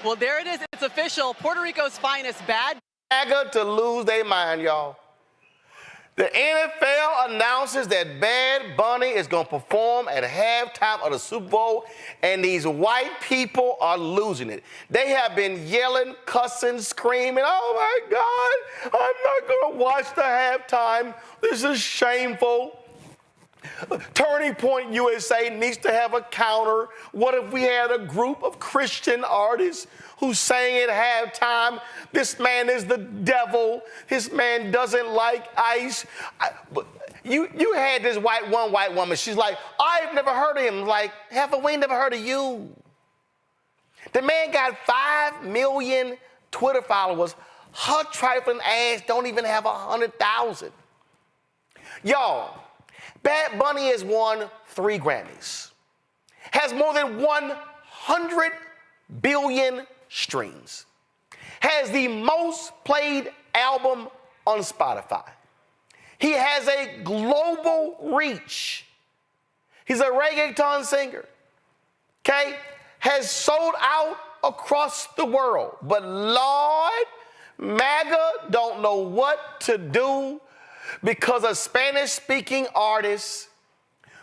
Well, there it is. It's official. Puerto Rico's finest bad MAGA to lose their mind, y'all. The NFL announces that Bad Bunny is going to perform at halftime of the Super Bowl, and these white people are losing it. They have been yelling, cussing, screaming, oh my God, I'm not going to watch the halftime. This is shameful. Turning Point USA needs to have a counter. What if we had a group of Christian artists who sang at halftime, this man is the devil, this man doesn't like ice. You had this one white woman, she's like, I've never heard of him. Like, Heifer, we ain't never heard of you. The man got 5 million Twitter followers. Her trifling ass don't even have 100,000. Y'all, Bad Bunny has won 3 Grammys, has more than 100 billion streams, has the most played album on Spotify. He has a global reach. He's a reggaeton singer, okay? Has sold out across the world. But Lord, MAGA don't know what to do because a Spanish-speaking artist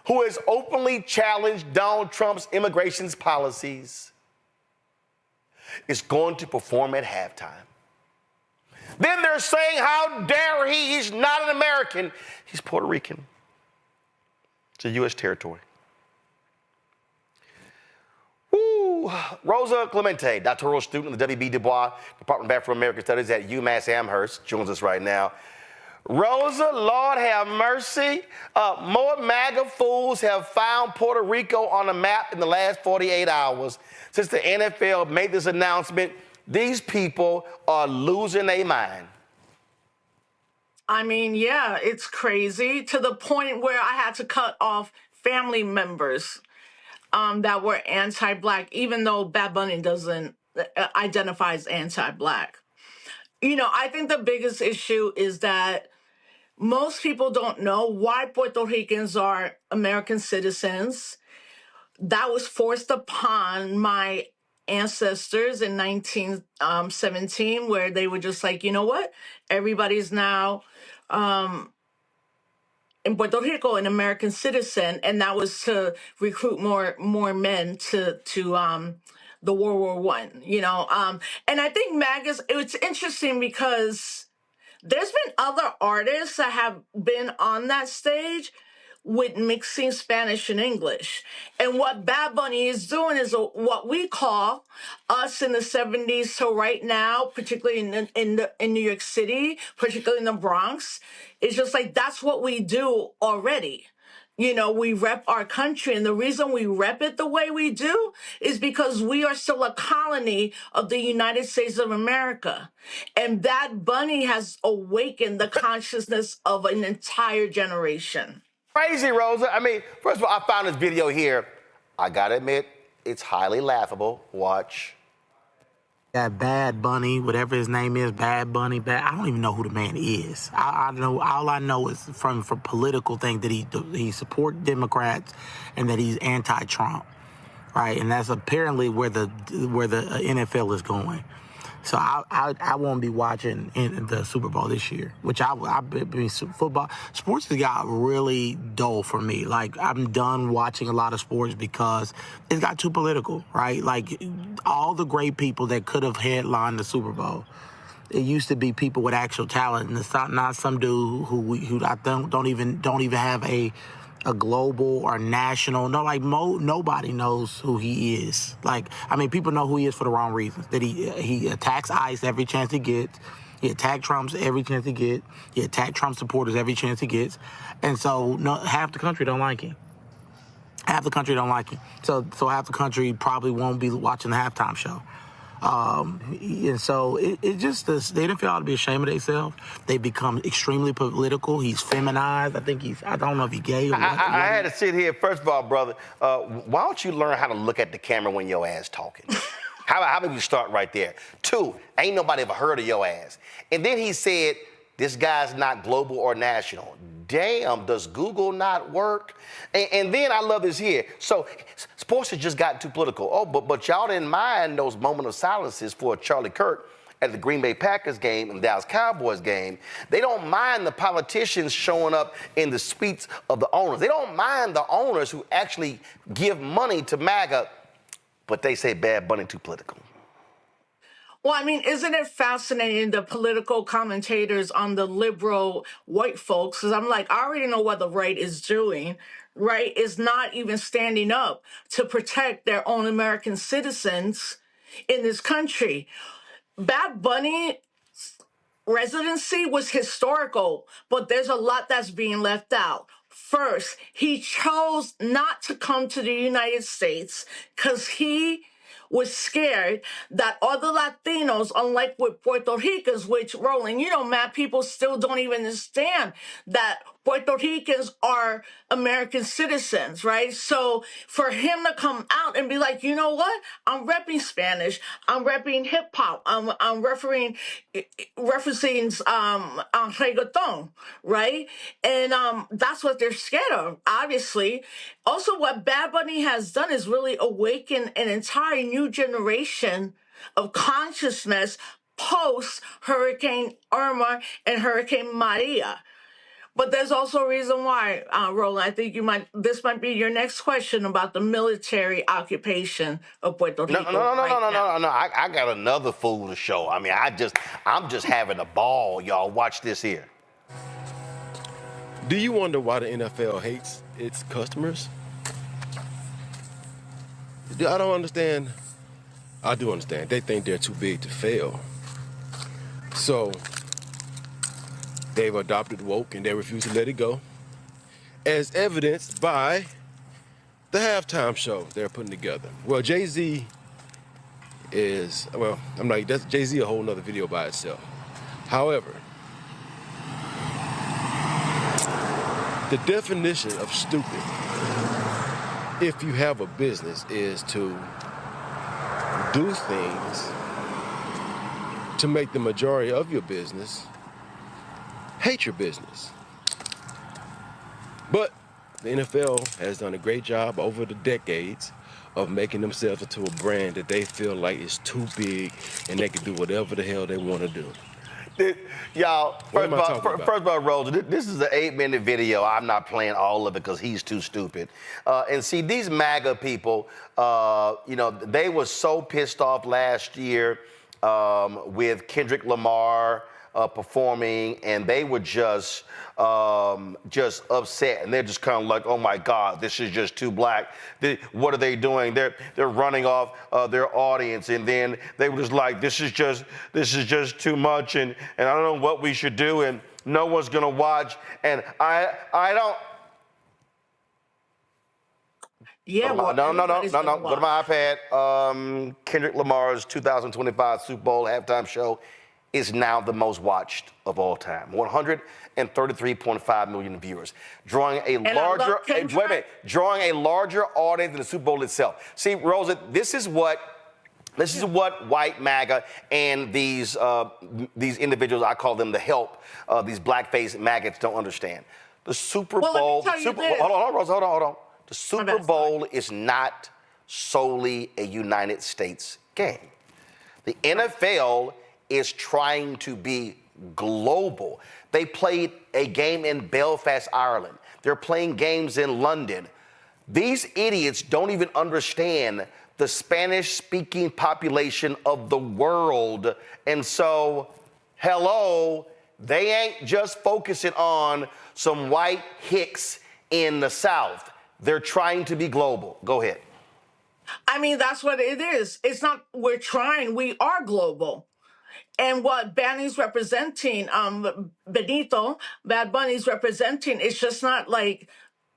who has openly challenged Donald Trump's immigration policies is going to perform at halftime. Then they're saying, how dare he? He's not an American. He's Puerto Rican. It's a U.S. territory. Woo. Rosa Clemente, doctoral student in the W.B. Du Bois Department of Afro-American Studies at UMass Amherst, joins us right now. Rosa, Lord have mercy. More MAGA fools have found Puerto Rico on the map in the last 48 hours. Since the NFL made this announcement, these people are losing their mind. I mean, yeah, it's crazy to the point where I had to cut off family members that were anti-Black, even though Bad Bunny doesn't identify as anti-Black. You know, I think the biggest issue is that most people don't know why Puerto Ricans are American citizens. That was forced upon my ancestors in 1917, where they were just like, you know what? Everybody's now in Puerto Rico an American citizen, and that was to recruit more men to the World War I. You know, and I think it's interesting because there's been other artists that have been on that stage with mixing Spanish and English. And what Bad Bunny is doing is what we call us in the 70s to right now, particularly in New York City, particularly in the Bronx. It's just like, that's what we do already. You know, we rep our country, and the reason we rep it the way we do is because we are still a colony of the United States of America. And Bad Bunny has awakened the consciousness of an entire generation. Crazy, Rosa. I mean, first of all, I found this video here. I gotta admit, it's highly laughable. Watch. That Bad Bunny, whatever his name is, Bad Bunny, I don't even know who the man is. I know, all I know is from political thing that he supports Democrats and that he's anti-Trump, right? And that's apparently where the NFL is going. So I won't be watching in the Super Bowl this year, which I mean, football, sports has got really dull for me. Like, I'm done watching a lot of sports because it's got too political, right? Like, all the great people that could have headlined the Super Bowl, it used to be people with actual talent, and it's not some dude who I don't even have a global or national. No, like nobody knows who he is. Like, I mean, people know who he is for the wrong reasons. That he attacks ICE every chance he gets. He attacks Trump's every chance he gets. He attacks Trump supporters every chance he gets. And so half the country don't like him. Half the country don't like him. So half the country probably won't be watching the halftime show. And so it just, the NFL ought to be ashamed of themselves. They become extremely political. He's feminized. I don't know if he's gay or what. I had to sit here. First of all, brother, why don't you learn how to look at the camera when your ass talking? How about we start right there? 2, ain't nobody ever heard of your ass. And then he said, This guy's not global or national. Damn, does Google not work? And then I love this here. So sports has just gotten too political. Oh, but y'all didn't mind those moment of silences for Charlie Kirk at the Green Bay Packers game and Dallas Cowboys game. They don't mind the politicians showing up in the suites of the owners. They don't mind the owners who actually give money to MAGA, but they say Bad Bunny too political. Well, I mean, isn't it fascinating, the political commentators on the liberal white folks? Because I'm like, I already know what the right is doing. Right is not even standing up to protect their own American citizens in this country. Bad Bunny residency was historical, but there's a lot that's being left out. First, he chose not to come to the United States because he was scared that other Latinos, unlike with Puerto Ricans, which, Roland, you know, mad people still don't even understand that Puerto Ricans are American citizens, right? So for him to come out and be like, you know what? I'm repping Spanish. I'm repping hip hop. I'm referencing reggaeton, right? And that's what they're scared of, obviously. Also, what Bad Bunny has done is really awaken an entire new generation of consciousness post Hurricane Irma and Hurricane Maria. But there's also a reason why, Roland. I think this might be your next question about the military occupation of Puerto Rico. No. I got another fool to show. I mean, I'm just having a ball, y'all. Watch this here. Do you wonder why the NFL hates its customers? I don't understand. I do understand. They think they're too big to fail. So they've adopted woke and they refuse to let it go, as evidenced by the halftime show they're putting together. Well, Jay-Z is, that's Jay-Z a whole nother video by itself. However, the definition of stupid, if you have a business, is to do things to make the majority of your business hate your business. But the NFL has done a great job over the decades of making themselves into a brand that they feel like is too big and they can do whatever the hell they want to do. Y'all, first of all, Rosa, this is an 8-minute video. I'm not playing all of it because he's too stupid. And see, these MAGA people, they were so pissed off last year with Kendrick Lamar performing, and they were just upset, and they're just kind of like, oh my God, this is just too black. What are they doing? They're running off their audience, and then they were just like, this is just too much, and I don't know what we should do, and no one's gonna watch, and I don't. Yeah, no. Go to my iPad. Kendrick Lamar's 2025 Super Bowl halftime show is now the most watched of all time. 133.5 million viewers, drawing a larger audience than the Super Bowl itself. See, Rosa, this is what white MAGA and these individuals, I call them the help, these blackface MAGAs don't understand. The Super Bowl. Hold on, Rosa, hold on. The Super Bowl is not solely a United States game. The NFL is trying to be global. They played a game in Belfast, Ireland. They're playing games in London. These idiots don't even understand the Spanish-speaking population of the world. And so, hello, they ain't just focusing on some white hicks in the South. They're trying to be global. Go ahead. I mean, that's what it is. It's not we're trying, we are global. And what Bunny's representing, Bad Bunny's representing, it's just not like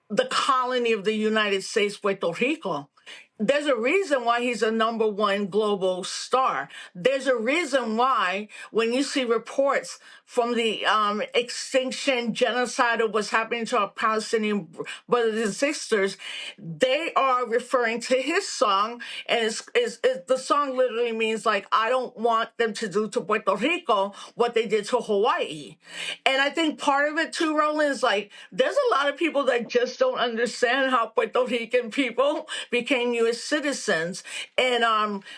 the colony of the United States, Puerto Rico. there's a reason why he's a #1 global star. There's a reason why when you see reports from the extinction genocide of what's happening to our Palestinian brothers and sisters, they are referring to his song, and the song literally means like, I don't want them to do to Puerto Rico what they did to Hawaii. And I think part of it too, Roland, is like, there's a lot of people that just don't understand how Puerto Rican people became U.S. citizens. And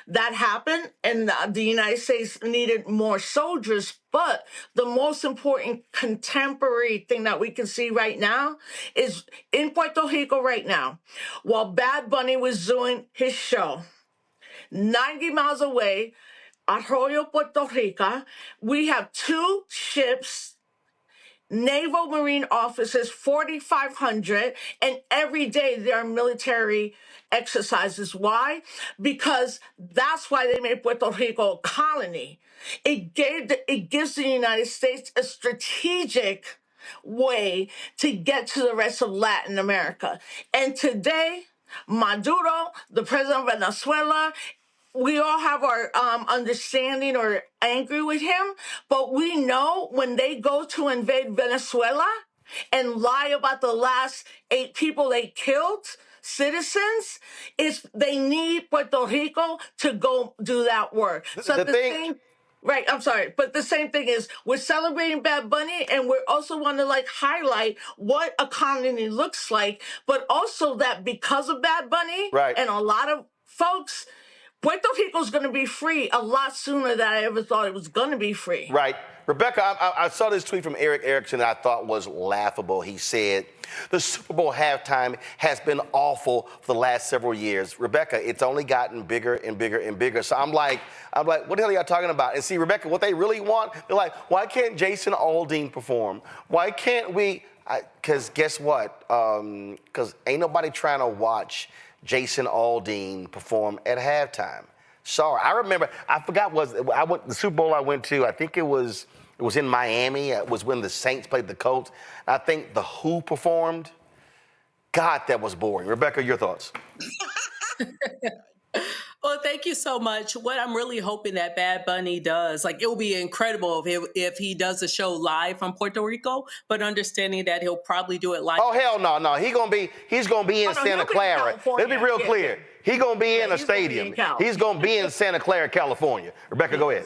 that happened, and the United States needed more soldiers. But the most important contemporary thing that we can see right now is in Puerto Rico right now, while Bad Bunny was doing his show, 90 miles away, Arroyo, Puerto Rico, we have 2 ships, naval marine officers, 4,500, and every day there are military exercises. Why? Because that's why they made Puerto Rico a colony. It gives the United States a strategic way to get to the rest of Latin America. And today, Maduro, the president of Venezuela, we all have our understanding or angry with him, but we know when they go to invade Venezuela and lie about the last 8 people they killed, citizens, is they need Puerto Rico to go do that work. So The thing, right, I'm sorry, but the same thing is we're celebrating Bad Bunny, and we're also want to like highlight what a colony looks like, but also that because of Bad Bunny right. and a lot of folks, Puerto Rico's going to be free a lot sooner than I ever thought it was going to be free. Right. Rebecca, I saw this tweet from Eric Erickson that I thought was laughable. He said, the Super Bowl halftime has been awful for the last several years. Rebecca, it's only gotten bigger and bigger and bigger. So I'm like, what the hell are y'all talking about? And see, Rebecca, what they really want, they're like, why can't Jason Aldean perform? Why can't we? Because guess what? Because ain't nobody trying to watch Jason Aldean perform at halftime. Sorry, I remember. I forgot the Super Bowl I went to. I think it was in Miami. It was when the Saints played the Colts. I think the Who performed. God, that was boring. Rebecca, your thoughts? Well, thank you so much. What I'm really hoping that Bad Bunny does, like, it will be incredible if he does a show live from Puerto Rico, but understanding that he'll probably do it live. Oh, hell no. He's gonna be in Santa Clara. Let's be real clear. He's gonna be in a stadium. He's gonna be in Santa Clara, California. Rebecca, go ahead.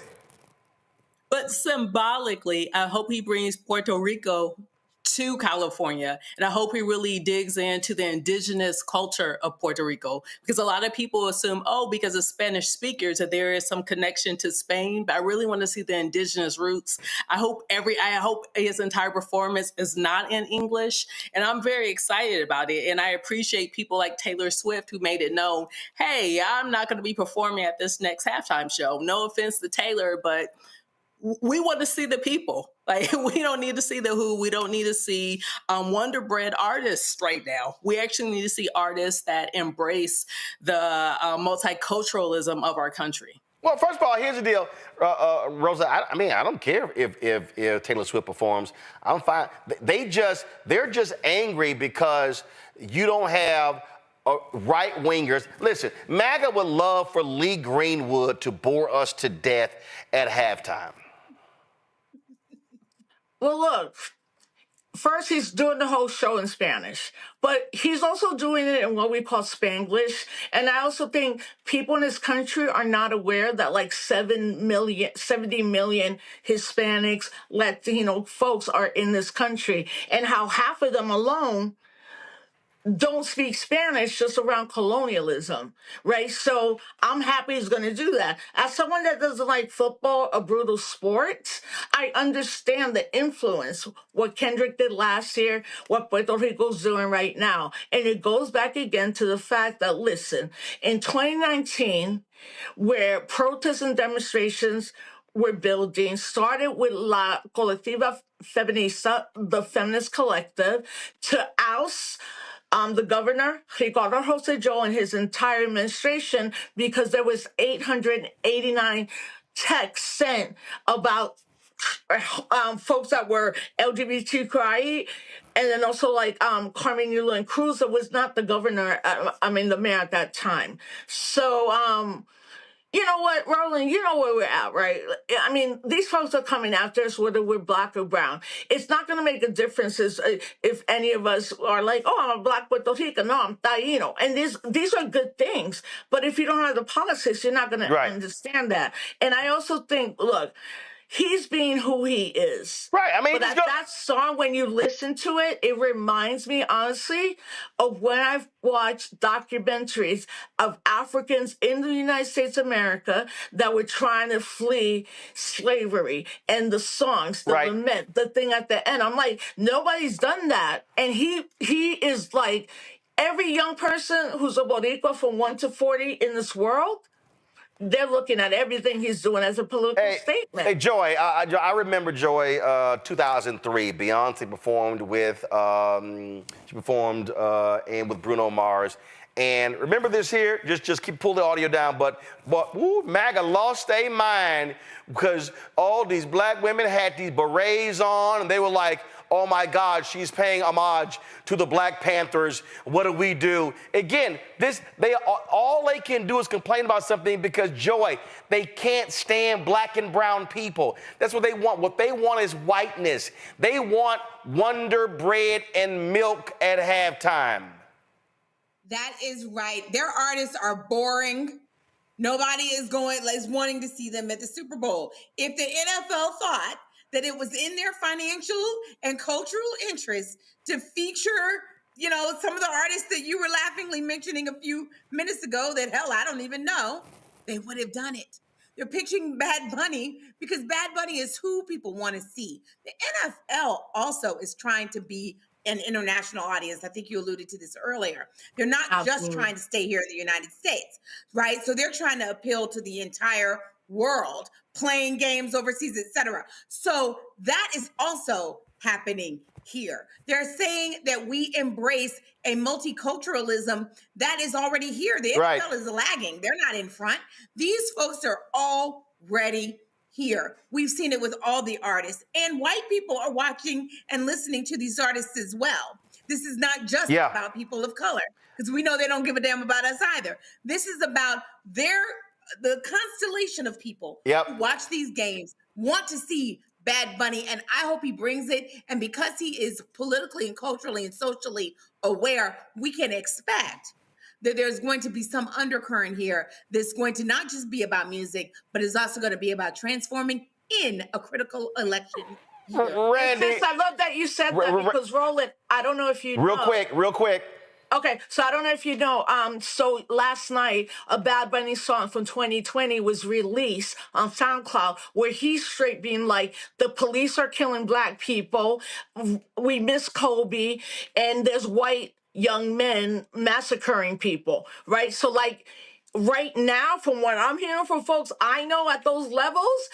But symbolically, I hope he brings Puerto Rico to California. And I hope he really digs into the indigenous culture of Puerto Rico, because a lot of people assume, because of Spanish speakers, that there is some connection to Spain. But I really want to see the indigenous roots. I hope his entire performance is not in English. And I'm very excited about it. And I appreciate people like Taylor Swift who made it known, hey, I'm not going to be performing at this next halftime show. No offense to Taylor, but we want to see the people. Like, we don't need to see the Who. We don't need to see Wonder Bread artists right now. We actually need to see artists that embrace the multiculturalism of our country. Well, first of all, here's the deal, Rosa. I don't care if Taylor Swift performs. I'm fine. They're just angry because you don't have right wingers. Listen, MAGA would love for Lee Greenwood to bore us to death at halftime. Well, look, first he's doing the whole show in Spanish, but he's also doing it in what we call Spanglish. And I also think people in this country are not aware that like 70 million Hispanics, Latino folks are in this country, and how half of them alone don't speak Spanish just around colonialism, right? So I'm happy he's going to do that. As someone that doesn't like football, a brutal sport, I understand the influence, what Kendrick did last year, what Puerto Rico's doing right now. And it goes back again to the fact that, listen, in 2019, where protests and demonstrations were building, started with La Colectiva Feminista, the feminist collective, to oust the governor, Ricardo Rosselló, and his entire administration, because there was 889 texts sent about folks that were LGBTQI, and then also like Carmen Yulín Cruz, that was not the governor, the mayor at that time. So you know what, Roland, you know where we're at, right? I mean, these folks are coming after us, whether we're black or brown. It's not going to make a difference if any of us are like, oh, I'm a black Puerto Rican. No, I'm Taino. And these are good things. But if you don't have the politics, you're not going to understand that. And I also think, look, he's being who he is. Right. I mean, but that song, when you listen to it, it reminds me, honestly, of when I've watched documentaries of Africans in the United States of America that were trying to flee slavery, and the songs, the lament, the thing at the end. I'm like, nobody's done that. And he is like, every young person who's a Boricua from 1 to 40 in this world, they're looking at everything he's doing as a political statement. Hey, Joy, I remember, Joy, 2003, Beyonce performed with, and with Bruno Mars. And remember this here, just keep pull the audio down, but MAGA lost their mind because all these black women had these berets on, and they were like, oh my God, she's paying homage to the Black Panthers. What do we do? Again, all they can do is complain about something because, Joy, they can't stand black and brown people. That's what they want. What they want is whiteness. They want Wonder Bread and milk at halftime. That is right. Their artists are boring. Nobody is wanting to see them at the Super Bowl. If the NFL thought that it was in their financial and cultural interest to feature, some of the artists that you were laughingly mentioning a few minutes ago that, hell, I don't even know, they would have done it. They're pitching Bad Bunny because Bad Bunny is who people want to see. The NFL also is trying to be an international audience. I think you alluded to this earlier. They're not just trying to stay here in the United States, right? So they're trying to appeal to the entire world, playing games overseas, etc. So that is also happening here. They're saying that we embrace a multiculturalism that is already here. The NFL is lagging. They're not in front. These folks are already here. We've seen it with all the artists, and white people are watching and listening to these artists as well. This is not just about people of color, because we know they don't give a damn about us either. This is about the constellation of people who watch these games, want to see Bad Bunny, and I hope he brings it. And because he is politically and culturally and socially aware, we can expect that there's going to be some undercurrent here that's going to not just be about music, but is also going to be about transforming in a critical election year. Randy, I love that you said that because, Roland, I don't know if you know. Real quick. Okay, so I don't know if you know, so last night, a Bad Bunny song from 2020 was released on SoundCloud where he's straight being like, the police are killing black people, we miss Kobe, and there's white young men massacring people, right? So like, right now, from what I'm hearing from folks I know at those levels,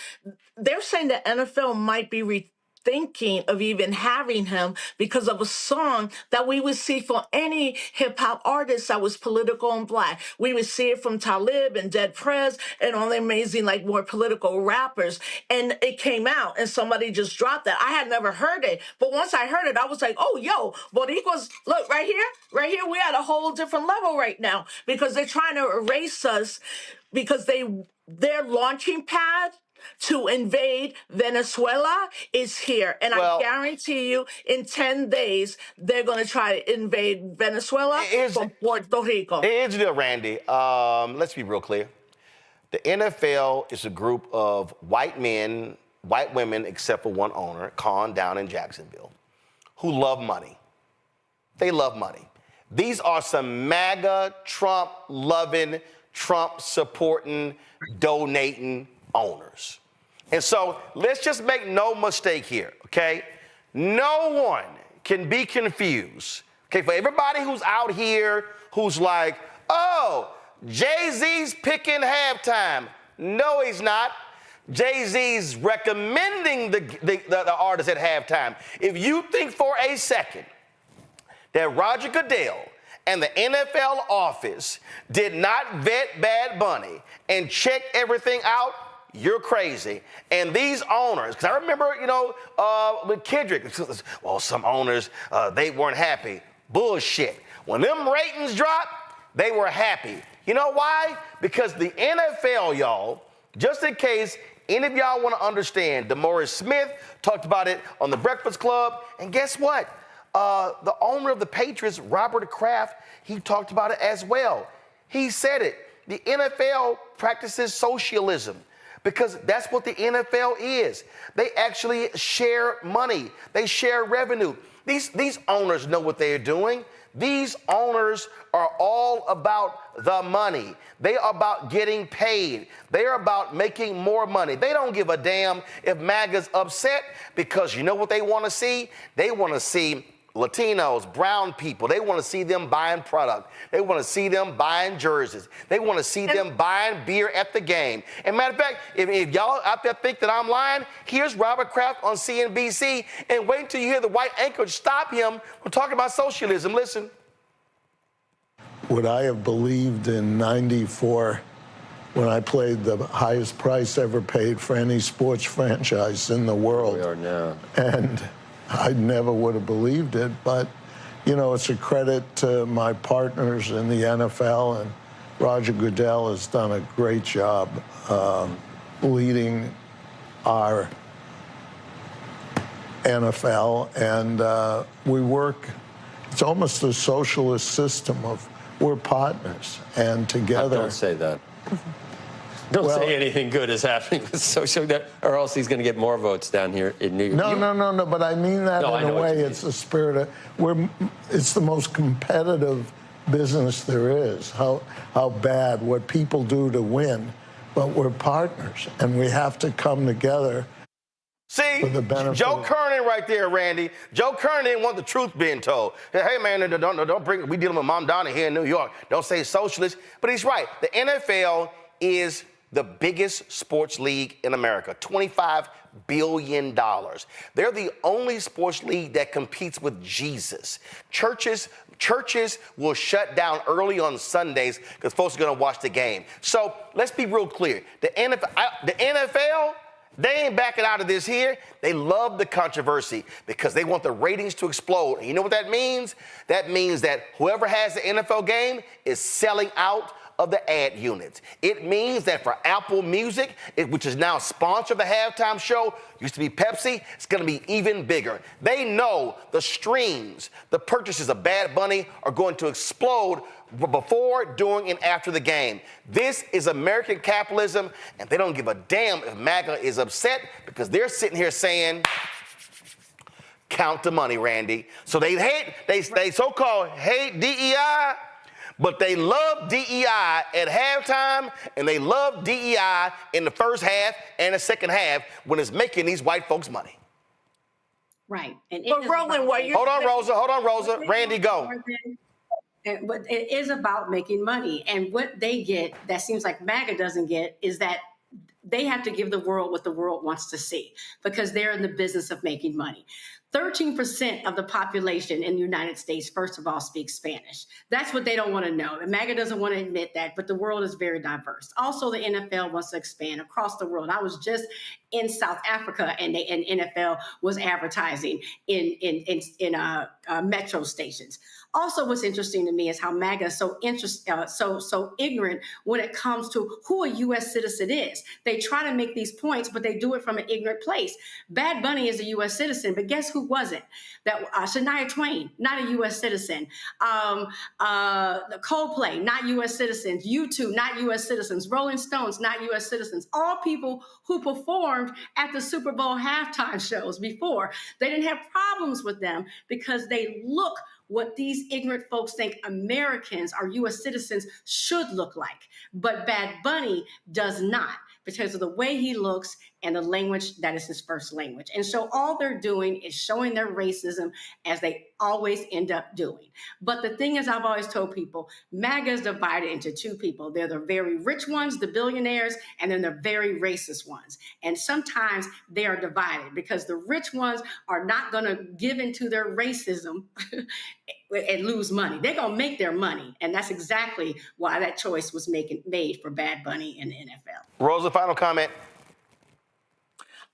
they're saying the NFL might be thinking of even having him because of a song that we would see for any hip-hop artist that was political and black. We would see it from Talib and Dead Prez and all the amazing, like, more political rappers. And it came out and somebody just dropped that. I had never heard it. But once I heard it, I was like, oh, yo, Boricuas, look, right here, we're at a whole different level right now because they're trying to erase us because their launching pad to invade Venezuela is here. And I guarantee you, in 10 days, they're going to try to invade Venezuela from Puerto Rico. Here's the deal, Randy. Let's be real clear. The NFL is a group of white men, white women, except for one owner, Con, down in Jacksonville, who love money. They love money. These are some MAGA, Trump-loving, Trump-supporting, donating owners. And so let's just make no mistake here, okay? No one can be confused, okay? For everybody who's out here who's like, oh, Jay-Z's picking halftime. No, he's not. Jay-Z's recommending the artist at halftime. If you think for a second that Roger Goodell and the NFL office did not vet Bad Bunny and check everything out, you're crazy. And these owners, because I remember, with Kendrick, well, some owners, they weren't happy. Bullshit. When them ratings dropped, they were happy. You know why? Because the NFL, y'all, just in case any of y'all want to understand, DeMaurice Smith talked about it on The Breakfast Club. And guess what? The owner of the Patriots, Robert Kraft, he talked about it as well. He said it. The NFL practices socialism because that's what the NFL is. They actually share money. They share revenue. These owners know what they're doing. These owners are all about the money. They are about getting paid. They are about making more money. They don't give a damn if MAGA's upset because you know what they want to see? They want to see Latinos, brown people. They want to see them buying product. They want to see them buying jerseys. They want to see them buying beer at the game. And matter of fact, if y'all out there think that I'm lying, here's Robert Kraft on CNBC, and wait until you hear the white anchor stop him from talking about socialism. Listen. Would I have believed in '94 when I played the highest price ever paid for any sports franchise in the world? We are now. And I never would have believed it, but, it's a credit to my partners in the NFL, and Roger Goodell has done a great job leading our NFL, and we work, it's almost a socialist system of we're partners, and together... Don't say that. Don't say anything good is happening with social, or else he's going to get more votes down here in New York. No, but I mean that in a way. It's the spirit of, it's the most competitive business there is, how bad, what people do to win, but we're partners, and we have to come together. See, Joe Kernan right there, Randy. Joe Kernan didn't want the truth being told. Hey, man, don't bring, we dealing with Mom Donna here in New York. Don't say socialist. But he's right. The NFL is the biggest sports league in America, $25 billion. They're the only sports league that competes with Jesus. Churches will shut down early on Sundays because folks are going to watch the game. So let's be real clear. The NFL, they ain't backing out of this here. They love the controversy because they want the ratings to explode. And you know what that means? That means that whoever has the NFL game is selling out of the ad units. It means that for Apple Music, which is now sponsor of the halftime show, used to be Pepsi, it's gonna be even bigger. They know the streams, the purchases of Bad Bunny are going to explode before, during, and after the game. This is American capitalism, and they don't give a damn if MAGA is upset because they're sitting here saying, count the money, Randy. So they so-called hate DEI, but they love DEI at halftime, and they love DEI in the first half and the second half when it's making these white folks money. Right. And but Roland, what you're Hold on, Rosa. Randy, go. But it is about making money. And what they get that seems like MAGA doesn't get is that they have to give the world what the world wants to see because they're in the business of making money. 13% of the population in the United States, first of all, speaks Spanish. That's what they don't want to know. And MAGA doesn't want to admit that, but the world is very diverse. Also, the NFL wants to expand across the world. I was just in South Africa, and NFL was advertising in metro stations. Also, what's interesting to me is how MAGA is so ignorant when it comes to who a U.S. citizen is. They try to make these points, but they do it from an ignorant place. Bad Bunny is a U.S. citizen, but guess who wasn't? That Shania Twain, not a U.S. citizen. The Coldplay, not U.S. citizens. U2, not U.S. citizens. Rolling Stones, not U.S. citizens. All people who performed at the Super Bowl halftime shows before. They didn't have problems with them because they look what these ignorant folks think Americans or U.S. citizens should look like. But Bad Bunny does not because of the way he looks and the language that is his first language. And so all they're doing is showing their racism as they always end up doing. But the thing is, I've always told people, MAGA is divided into two people. They're the very rich ones, the billionaires, and then the very racist ones. And sometimes they are divided because the rich ones are not going to give into their racism and lose money. They're going to make their money. And that's exactly why that choice was made for Bad Bunny in the NFL. Rosa, final comment.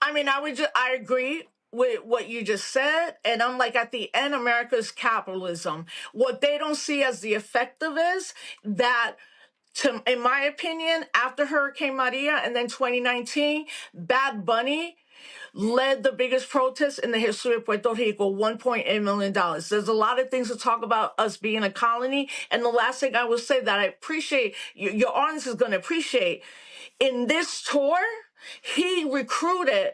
I mean, I agree with what you just said. And I'm like, at the end, America's capitalism. What they don't see as the effective is that, in my opinion, after Hurricane Maria and then 2019, Bad Bunny led the biggest protest in the history of Puerto Rico, $1.8 million. There's a lot of things to talk about us being a colony. And the last thing I will say that I appreciate, your audience is going to appreciate, in this tour, he recruited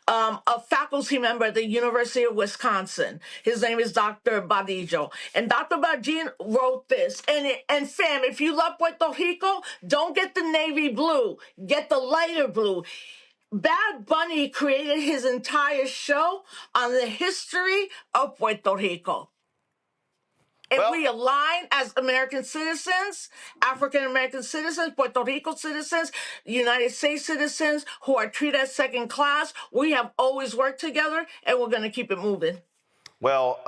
a faculty member at the University of Wisconsin. His name is Dr. Badillo. And Dr. Badillo wrote this. And fam, if you love Puerto Rico, don't get the navy blue. Get the lighter blue. Bad Bunny created his entire show on the history of Puerto Rico. If we align as American citizens, African American citizens, Puerto Rico citizens, United States citizens who are treated as second class, we have always worked together, and we're going to keep it moving. Well,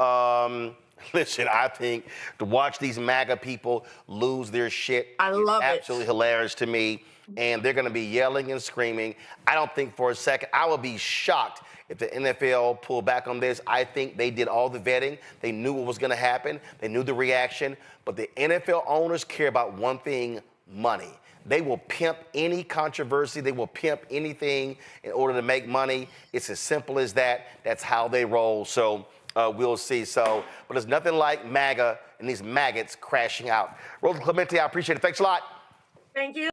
listen, I think to watch these MAGA people lose their shit is absolutely hilarious to me. And they're going to be yelling and screaming. I don't think for a second, I would be shocked if the NFL pulled back on this. I think they did all the vetting. They knew what was going to happen. They knew the reaction. But the NFL owners care about one thing: money. They will pimp any controversy. They will pimp anything in order to make money. It's as simple as that. That's how they roll. So we'll see. But there's nothing like MAGA and these maggots crashing out. Rosa, Clemente, I appreciate it. Thanks a lot. Thank you.